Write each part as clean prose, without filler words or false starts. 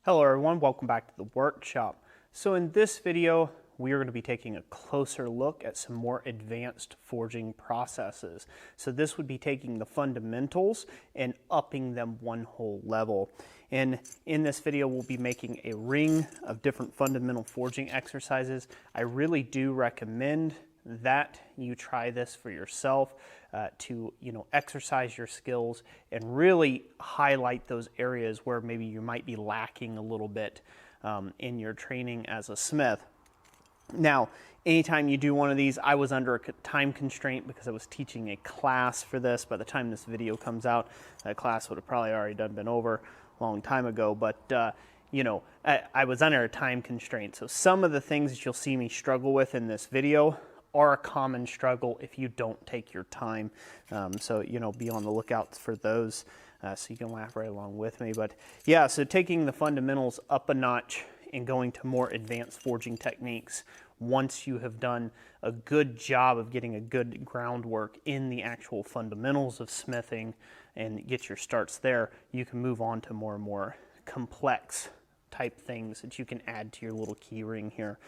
Hello everyone, welcome back to the workshop. So in this video, we are going to be taking a closer look at some more advanced forging processes. So this would be taking the fundamentals and upping them one whole level. And in this video, we'll be making a ring of different fundamental forging exercises. I really do recommend that you try this for yourself to exercise your skills and really highlight those areas where maybe you might be lacking a little bit in your training as a smith. Now, anytime you do one of these, I was under a time constraint because I was teaching a class for this. By the time this video comes out, that class would have probably already been over a long time ago, but I was under a time constraint. So some of the things that you'll see me struggle with in this video are a common struggle if you don't take your time. So be on the lookout for those so you can laugh right along with me. But yeah, so taking the fundamentals up a notch and going to more advanced forging techniques once you have done a good job of getting a good groundwork in the actual fundamentals of smithing and get your starts there, you can move on to more and more complex type things that you can add to your little key ring here.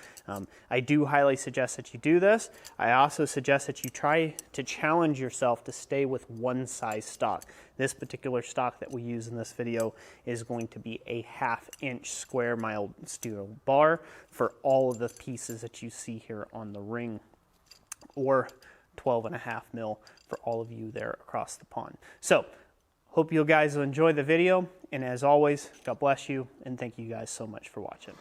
I do highly suggest that you do this. I also suggest that you try to challenge yourself to stay with one size stock. This particular stock that we use in this video is going to be a 1/2 inch square mild steel bar for all of the pieces that you see here on the ring, or 12.5 mil for all of you there across the pond. So hope you guys will enjoy the video, and as always, God bless you, and thank you guys so much for watching.